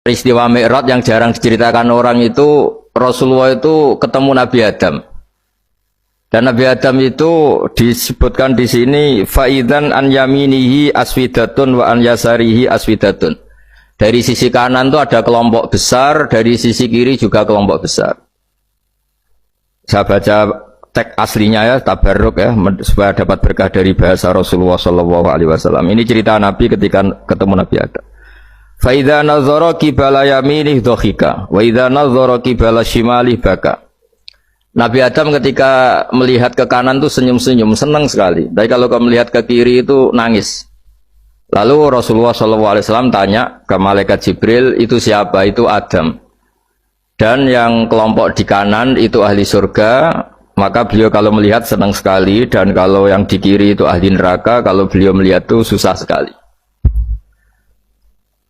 Peristiwa Mi'raj yang jarang diceritakan orang itu, Rasulullah itu ketemu Nabi Adam. Dan Nabi Adam itu disebutkan di sini faidan an yaminihi aswidatun wa an yasarihi aswidatun. Dari sisi kanan itu ada kelompok besar, dari sisi kiri juga kelompok besar. Saya baca teks aslinya ya, tabarruk ya, supaya dapat berkah dari bahasa Rasulullah SAW. Ini cerita Nabi ketika ketemu Nabi Adam. Fa idza nazara qibala yaminih dhahika wa idza nazara qibala shimalih baka. Nabi Adam ketika melihat ke kanan itu senyum-senyum, senang sekali. Tapi kalau melihat ke kiri itu nangis. Lalu Rasulullah SAW tanya ke malaikat Jibril, itu siapa? Itu Adam. Dan yang kelompok di kanan itu ahli surga, maka beliau kalau melihat senang sekali, dan kalau yang di kiri itu ahli neraka, kalau beliau melihat itu susah sekali.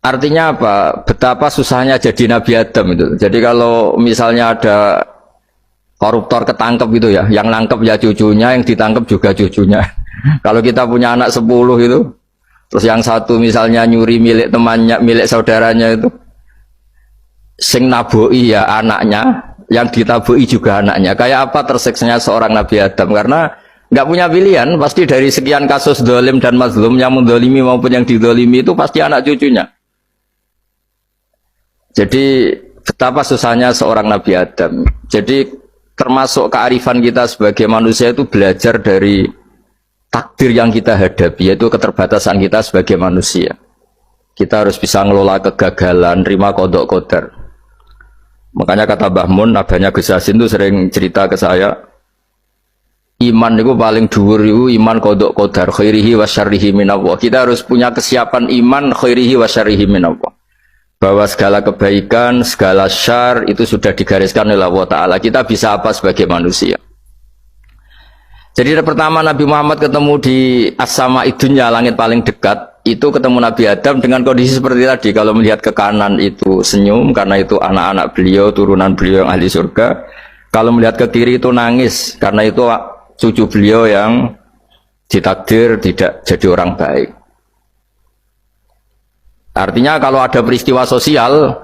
Artinya apa? Betapa susahnya jadi Nabi Adam itu. Jadi kalau misalnya ada koruptor ketangkep gitu ya, yang nangkep ya cucunya, yang ditangkep juga cucunya. Kalau kita punya anak 10 itu, terus yang satu misalnya nyuri milik temannya, milik saudaranya itu, sing naboi ya anaknya, yang ditaboi juga anaknya. Kayak apa tersiksanya seorang Nabi Adam? Karena nggak punya pilihan, pasti dari sekian kasus dolim dan mazlum, yang mendolimi maupun yang didolimi itu pasti anak cucunya. Jadi betapa susahnya seorang Nabi Adam. Jadi termasuk kearifan kita sebagai manusia itu belajar dari takdir yang kita hadapi, yaitu keterbatasan kita sebagai manusia. Kita harus bisa ngelola kegagalan, terima kodok kodar. Makanya kata Mbah Mun, abahnya Gus Hasin itu sering cerita ke saya, iman itu paling dhuwur itu iman kodok kodar, khairihi wa syarrihi minallah. Kita harus punya kesiapan iman khairihi wa syarrihi minallah. Bahwa segala kebaikan, segala syar itu sudah digariskan oleh Allah Ta'ala. Kita bisa apa sebagai manusia? Jadi pertama Nabi Muhammad ketemu di as-sama'i dunya, langit paling dekat, itu ketemu Nabi Adam dengan kondisi seperti tadi. Kalau melihat ke kanan itu senyum, karena itu anak-anak beliau, turunan beliau yang ahli surga. Kalau melihat ke kiri itu nangis, karena itu cucu beliau yang ditakdir tidak jadi orang baik. Artinya kalau ada peristiwa sosial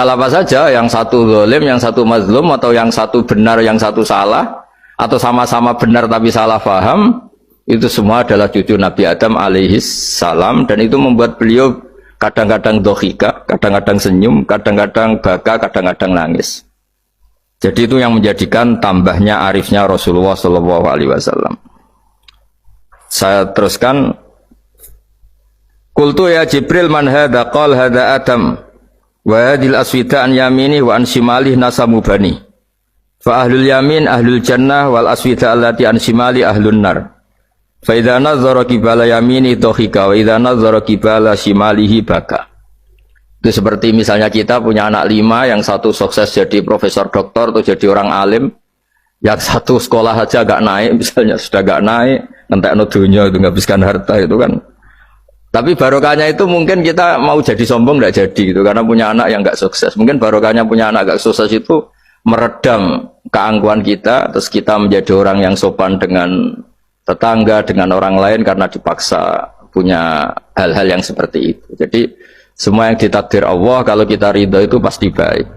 apa saja, yang satu zalim, yang satu mazlum, atau yang satu benar, yang satu salah, atau sama-sama benar tapi salah faham, itu semua adalah cucu Nabi Adam alaihis salam, dan itu membuat beliau kadang-kadang dohika, kadang-kadang senyum, kadang-kadang baka, kadang-kadang nangis. Jadi itu yang menjadikan tambahnya arifnya Rasulullah SAW. Saya teruskan. Qultu ya Jibril man hadha qal hadha Adam wa hadhil aswida an yamini wa an shimalih nasamu bani fa ahlul yamin ahlul jannah wal aswida allati an shimali ahlun nar fa idza nazara qibala yamini dhahika wa idza nazara qibala shimalihi baka. Itu seperti misalnya kita punya anak 5, yang satu sukses jadi profesor doktor atau jadi orang alim, yang satu sekolah saja agak naik, misalnya sudah agak naik, ngentekno dunya itu nghabiskan harta itu kan. Tapi barokahnya itu mungkin kita mau jadi sombong tidak jadi gitu, karena punya anak yang nggak sukses. Mungkin barokahnya punya anak nggak sukses itu meredam keangkuhan kita, terus kita menjadi orang yang sopan dengan tetangga, dengan orang lain karena dipaksa punya hal-hal yang seperti itu. Jadi semua yang ditakdir Allah kalau kita ridho itu pasti baik.